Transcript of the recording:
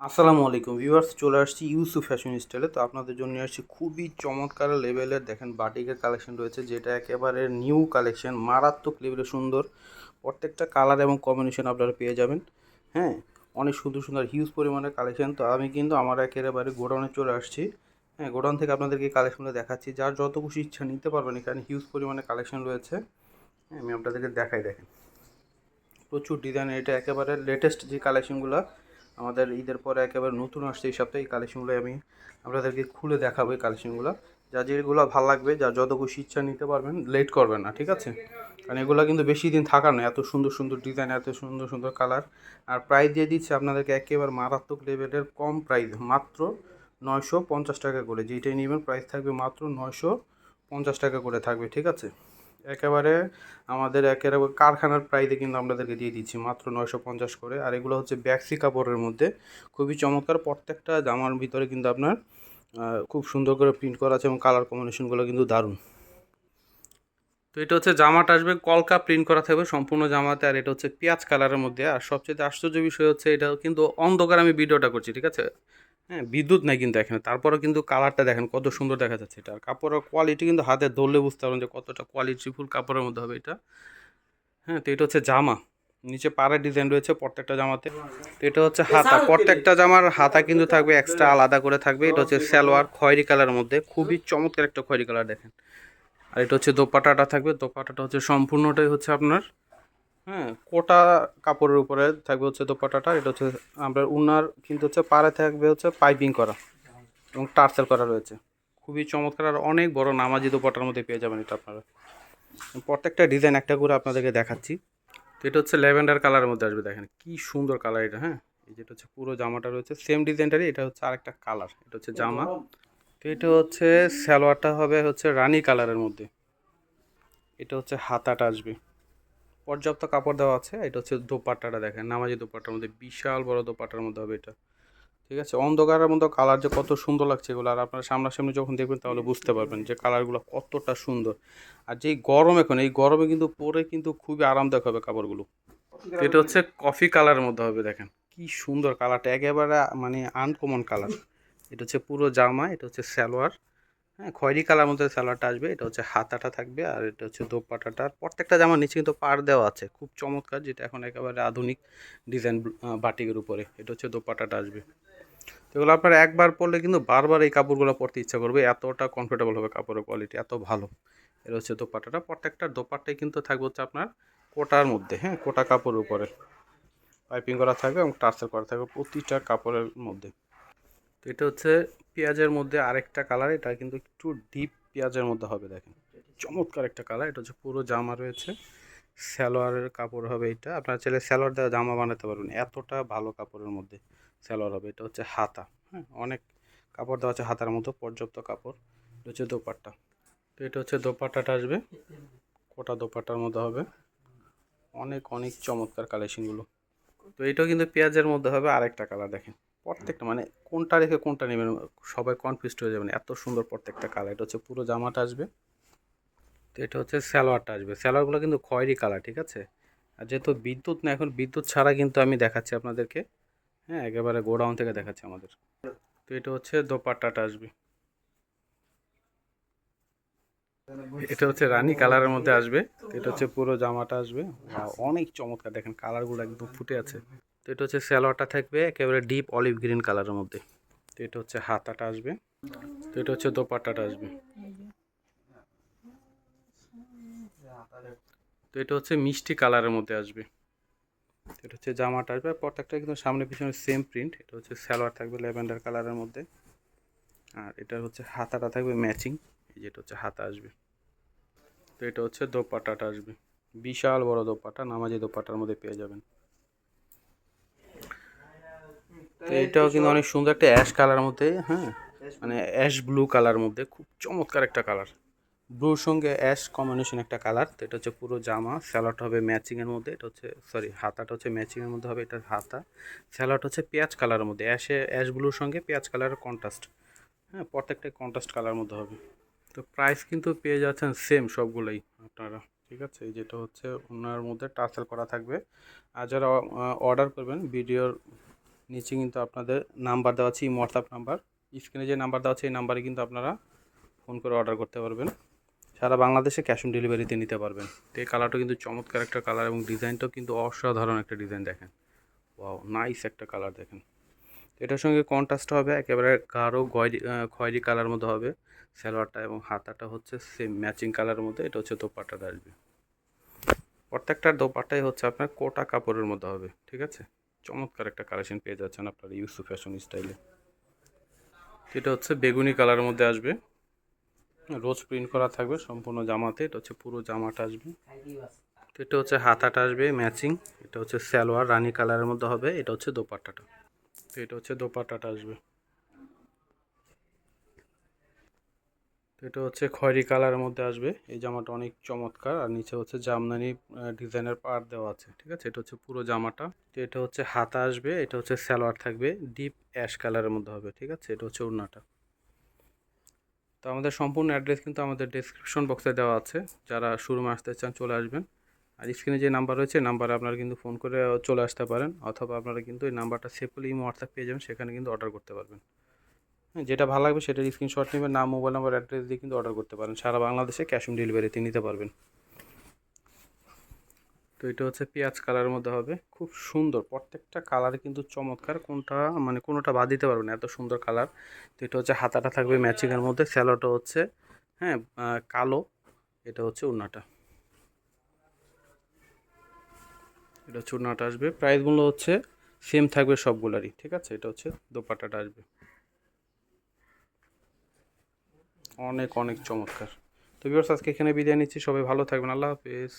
আসসালামু আলাইকুম ভিউয়ার্স, চলে আসছি ইউসুফ ফ্যাশন স্টাইলে। তো আপনাদের জন্য নিয়ে আসছি খুবই চমৎকার লেভেলের দেখেন বাটিকের কালেকশন রয়েছে, যেটা একেবারে নিউ কালেকশন, মারাত্মক লেভেলের সুন্দর। প্রত্যেকটা কালার এবং কম্বিনেশন আপনারা পেয়ে যাবেন। হ্যাঁ, অনেক সুন্দর সুন্দর হিউজ পরিমাণের কালেকশন। তো আমি কিন্তু আমার একেবারে গোডাউনে চলে আসছি। হ্যাঁ, গোডাউন থেকে আপনাদেরকে কালেকশনগুলো দেখাচ্ছি, যার যত খুশি ইচ্ছা নিতে পারবেন। এখানে হিউজ পরিমাণে কালেকশন রয়েছে। হ্যাঁ, আমি আপনাদেরকে দেখাই, দেখেন প্রচুর ডিজাইন। এটা একেবারে লেটেস্ট যে কালেকশনগুলো আমাদের ঈদের পরে একেবারে নতুন আসছে এই সপ্তাহে, এই কালেকশনগুলো আমি আপনাদেরকে খুলে দেখাবো। এই কালেকশনগুলো যা যেগুলো ভালো লাগবে, যা যত খুশি ইচ্ছা নিতে পারবেন, লেট করবেন না, ঠিক আছে? কারণ এগুলো কিন্তু বেশি দিন থাকার না। এত সুন্দর সুন্দর ডিজাইন, এত সুন্দর সুন্দর কালার। আর প্রাইস দিয়ে দিচ্ছে আপনাদেরকে একেবারে মারাত্মক লেভেলের কম প্রাইস, মাত্র 950 টাকা করে। যেইটাই নেবেন প্রাইস থাকবে মাত্র 950 টাকা করে থাকবে, ঠিক আছে? একেবারে আমাদের একেবারে কারখানার প্রাইসে কিন্তু আপনাদেরকে দিয়ে দিচ্ছি মাত্র 950 করে। আর এগুলো হচ্ছে ব্যাক্সি কাপড়ের মধ্যে, খুবই চমৎকার। প্রত্যেকটা জামার ভিতরে কিন্তু আপনার খুব সুন্দর করে প্রিন্ট করা আছে এবং কালার কম্বিনেশনগুলো কিন্তু দারুণ। তো এটা হচ্ছে জামাটা আসবে কলকা প্রিন্ট করা থাকবে সম্পূর্ণ জামাতে। আর এটা হচ্ছে পেঁয়াজ কালারের মধ্যে। আর সবচেয়ে আশ্চর্য বিষয় হচ্ছে এটা কিন্তু অন্ধকার আমি ভিডিওটা করছি, ঠিক আছে? হ্যাঁ, বিদ্যুৎ নাই কিন্তু এখানে, তারপরেও কিন্তু কালারটা দেখেন কত সুন্দর দেখা যাচ্ছে। এটা আর কাপড়ের কোয়ালিটি কিন্তু হাতে ধরলে বুঝতে পারবেন যে কতটা কোয়ালিটিফুল কাপড়ের মধ্যে হবে এটা। হ্যাঁ, তো এটা হচ্ছে জামা, নিচে পাড়ের ডিজাইন রয়েছে প্রত্যেকটা জামাতে। তো এটা হচ্ছে হাতা, প্রত্যেকটা জামার হাতা কিন্তু থাকবে এক্সট্রা আলাদা করে থাকবে। এটা হচ্ছে সালোয়ার খয়েরি কালারের মধ্যে, খুবই চমৎকার একটা খয়েরি কালার দেখেন। আর এটা হচ্ছে দোপাট্টাটা থাকবে, দোপাট্টাটা হচ্ছে সম্পূর্ণটাই হচ্ছে আপনার কোটা কাপড়ের উপরে থাকবে হচ্ছে দোপাট্টাটা। এটা হচ্ছে আপনার উনার কিন্তু হচ্ছে পাড়ে থাকবে হচ্ছে পাইপিং করা এবং টার্সেল করা রয়েছে, খুবই চমৎকার। আর অনেক বড় নামাজি দোপাট্টার মধ্যে পেয়ে যাবেন এটা আপনারা। প্রত্যেকটা ডিজাইন একটা করে আপনাদেরকে দেখাচ্ছি। তো এটা হচ্ছে ল্যাভেন্ডার কালারের মধ্যে আসবে, দেখেন কি সুন্দর কালার এটা। হ্যাঁ, এই যেটা হচ্ছে পুরো জামাটা রয়েছে সেম ডিজাইনটারই, এটা হচ্ছে আরেকটা কালার। এটা হচ্ছে জামা। তো এটা হচ্ছে সালোয়ারটা হবে হচ্ছে রানী কালারের মধ্যে। এটা হচ্ছে হাতাটা আসবে, পর্যাপ্ত কাপড় দেওয়া আছে। এটা হচ্ছে দোপাট্টাটা দেখেন, নামাজি দোপাট্টার মধ্যে, বিশাল বড় দোপাট্টার মধ্যে হবে এটা, ঠিক আছে? অন্ধকারের মধ্যে কালার যে কত সুন্দর লাগছে এগুলো, আর আপনারা সামনাসামনি যখন দেখবেন তাহলে বুঝতে পারবেন যে কালারগুলো কতটা সুন্দর। আর যেই গরম, এখন এই গরমে কিন্তু পরে কিন্তু খুবই আরামদায়ক হবে কাপড়গুলো। তো এটা হচ্ছে কফি কালারের মধ্যে হবে, দেখেন কি সুন্দর কালারটা, একেবারে মানে আনকমন কালার। এটা হচ্ছে পুরো জামা, এটা হচ্ছে সালোয়ার। হ্যাঁ, খয়েরি কালার মধ্যে সালোয়ারটা আসবে। এটা হচ্ছে হাতাটা থাকবে, আর এটা হচ্ছে দোপাট্টাটা। প্রত্যেকটা জামার নিচে কিন্তু পাড় দেওয়া আছে, খুব চমৎকার, যেটা এখন একেবারে আধুনিক ডিজাইন বাটিকের উপরে। এটা হচ্ছে দোপাট্টাটা আসবে। তো এগুলো আপনারা একবার পরলে কিন্তু বারবার এই কাপড়গুলো পরতে ইচ্ছা করবে, এতটা কমফোর্টেবল হবে, কাপড়ের কোয়ালিটি এত ভালো। এটা হচ্ছে দোপাট্টাটা। প্রত্যেকটা দোপাট্টাই কিন্তু থাকবে হচ্ছে আপনার কোটার মধ্যে। হ্যাঁ, কোটা কাপড়ের উপরে পাইপিং করা থাকবে এবং টার্সেল করা থাকবে প্রতিটা কাপড়ের মধ্যে। তো এটা হচ্ছে পেঁয়াজের মধ্যে আরেকটা কালার, এটা কিন্তু একটু ডিপ পেঁয়াজের মধ্যে হবে, দেখেন চমৎকার একটা কালার। এটা হচ্ছে পুরো জামা রয়েছে, সালোয়ারের কাপড় হবে এটা। আপনারা চাইলে সালোয়ার দেওয়া জামা বানাতে পারবেন, এতটা ভালো কাপড়ের মধ্যে সালোয়ার হবে। এটা হচ্ছে হাতা। হ্যাঁ, অনেক কাপড় দেওয়া আছে হাতার মতো, পর্যাপ্ত কাপড়। এটা হচ্ছে দোপাট্টা। তো এটা হচ্ছে দোপাট্টাটা আসবে, কোটা দোপাট্টার মধ্যে হবে। অনেক অনেক চমৎকার কালেকশনগুলো। তো এটাও কিন্তু পেঁয়াজের মধ্যে হবে, আরেকটা কালার দেখেন। প্রত্যেকটা মানে কোনটা রেখে কোনটা নেবেন সবাই কনফিউজড হয়ে যাবেন, এত সুন্দর প্রত্যেকটা কালার। এটা হচ্ছে পুরো জামাটা আসবে। তো এটা হচ্ছে সালোয়ারটা আসবে, সালোয়ারগুলো কিন্তু খয়েরি কালার, ঠিক আছে? আর যেহেতু বিদ্যুৎ না, এখন বিদ্যুৎ ছাড়া কিন্তু আমি দেখাচ্ছি আপনাদেরকে। হ্যাঁ, একেবারে গোডাউন থেকে দেখাচ্ছি আমাদের। তো এটা হচ্ছে দোপাট্টাটা আসবে, এটা হচ্ছে রানী কালারের মধ্যে আসবে। তো এটা হচ্ছে পুরো জামাটা আসবে। অনেক চমৎকার, দেখেন কালারগুলো একদম ফুটে আছে। তো এটা হচ্ছে সালোয়ারটা থাকবে একেবারে ডিপ অলিভ গ্রিন কালারের মধ্যে। তো এটা হচ্ছে হাতাটা আসবে। তো এটা হচ্ছে দোপাট্টাটা আসবে। তো এটা হচ্ছে মিষ্টি কালারের মধ্যে আসবে। এটা হচ্ছে জামাটা আসবে, প্রত্যেকটা কিন্তু সামনে পিছনে সেম প্রিন্ট। এটা হচ্ছে সালোয়ার থাকবে ল্যাভেন্ডার কালারের মধ্যে। আর এটা হচ্ছে হাতাটা থাকবে ম্যাচিং, এই যেটা হচ্ছে হাতা আসবে। তো এটা হচ্ছে দোপাট্টাটা আসবে, বিশাল বড় দোপাট্টা, নামাজি দোপাট্টার মধ্যে পেয়ে যাবেন। তো এটাও কিন্তু অনেক সুন্দর একটা অ্যাশ কালার মধ্যে। হ্যাঁ, মানে অ্যাশ ব্লু কালার মধ্যে, খুব চমৎকার একটা কালার। ব্লুর সঙ্গে অ্যাশ কম্বিনেশন একটা কালার। তো এটা হচ্ছে পুরো জামা, স্যালাড হবে ম্যাচিংয়ের মধ্যে। এটা হচ্ছে সরি, হাতাটা হচ্ছে ম্যাচিংয়ের মধ্যে হবে, এটা হাতা। স্যালাড হচ্ছে পেঁয়াজ কালারের মধ্যে, অ্যাশ ব্লুর সঙ্গে পেঁয়াজ কালারের কন্ট্রাস্ট। হ্যাঁ, প্রত্যেকটাই কন্ট্রাস্ট কালার মধ্যে হবে। তো প্রাইস কিন্তু পেয়ে যাচ্ছেন সেম সবগুলোই আপনারা, ঠিক আছে? যেটা হচ্ছে ওনার মধ্যে টার্সেল করা থাকবে। আর যারা অর্ডার করবেন ভিডিওর নিচে কিন্তু আপনাদের নাম্বার দেওয়া আছে, হোয়াটসঅ্যাপ নাম্বার। স্ক্রিনে যে নাম্বার দেওয়া আছে এই নাম্বারে কিন্তু আপনারা ফোন করে অর্ডার করতে পারবেন। সারা বাংলাদেশে ক্যাশ অন ডেলিভারিতে নিতে পারবেন। তো এই কালারটা কিন্তু চমৎকার একটা কালার এবং ডিজাইনটাও কিন্তু অসাধারণ একটা ডিজাইন দেখেন। ওয়াও, নাইস একটা কালার দেখেন। এটার সঙ্গে কন্ট্রাস্ট হবে একেবারে গাঢ় খয়েরি কালার মধ্যে হবে সালোয়ারটা, এবং হাতাটা হচ্ছে সেম ম্যাচিং কালারের মধ্যে। এটা হচ্ছে দোপাট্টাটা আসবে। প্রত্যেকটা দোপাট্টাই হচ্ছে আপনার কোটা কাপড়ের মধ্যে হবে, ঠিক আছে। চমৎকার একটা কালেকশন পেয়ে যাচ্ছেন আপনার ইউসুফ ফ্যাশন স্টাইলে। এটা হচ্ছে বেগুনি কালারের মধ্যে আসবে, রোজ প্রিন্ট করা থাকবে সম্পূর্ণ জামাতে। এটা হচ্ছে পুরো জামাটা আসবে। তো এটা হচ্ছে হাতাটা আসবে ম্যাচিং। এটা হচ্ছে সালোয়ার রানী কালারের মধ্যে হবে। এটা হচ্ছে দোপাট্টাটা। তো এটা হচ্ছে দোপাট্টাটা আসবে। তো এটা হচ্ছে খয়েরি কালারের মধ্যে আসবে। এই জামাটা অনেক চমৎকার, আর নিচে হচ্ছে জামদানি ডিজাইনের পাড় দেওয়া আছে, ঠিক আছে। এটা হচ্ছে পুরো জামাটা। তো এটা হচ্ছে হাতা আসবে। এটা হচ্ছে সালোয়ার থাকবে ডিপ অ্যাশ কালারের মধ্যে হবে, ঠিক আছে। এটা হচ্ছে ওড়নাটা। তো আমাদের সম্পূর্ণ অ্যাড্রেস কিন্তু আমাদের ডেসক্রিপশন বক্সে দেওয়া আছে। যারা শোরুমে আসতে চান চলে আসবেন। আর স্ক্রিনে যে নাম্বার রয়েছে নাম্বারে আপনারা কিন্তু ফোন করে চলে আসতে পারেন, অথবা আপনারা কিন্তু এই নাম্বারটা সেভ করলে হোয়াটসঅ্যাপ পেয়ে যাবেন, সেখানে কিন্তু অর্ডার করতে পারবেন। হ্যাঁ, যেটা ভালো লাগবে সেটার স্ক্রিনশট নেবেন, নাম, মোবাইল নাম্বার, অ্যাড্রেস দিয়ে কিন্তু অর্ডার করতে পারেন। সারা বাংলাদেশে ক্যাশ অন ডেলিভারিতে নিতে পারবেন। তো এটা হচ্ছে পেঁয়াজ কালারের মধ্যে হবে, খুব সুন্দর। প্রত্যেকটা কালার কিন্তু চমৎকার, কোনটা মানে কোনোটা বাদ দিতে পারবেন, এত সুন্দর কালার। তো এটা হচ্ছে হাতাটা থাকবে ম্যাচিংয়ের মধ্যে, স্যালোটা হচ্ছে হ্যাঁ কালো। এটা হচ্ছে ওড়নাটা। এটা হচ্ছে ওড়নাটা আসবে। প্রাইসগুলো হচ্ছে সেম থাকবে সবগুলারই, ঠিক আছে। এটা হচ্ছে দোপাট্টাটা আসবে। অনেক অনেক চমৎকার। তো ভিউয়ার্স, আজকে এখানে বিদায় নিচ্ছি। সবাই ভালো থাকবেন। আল্লাহ হাফেজ।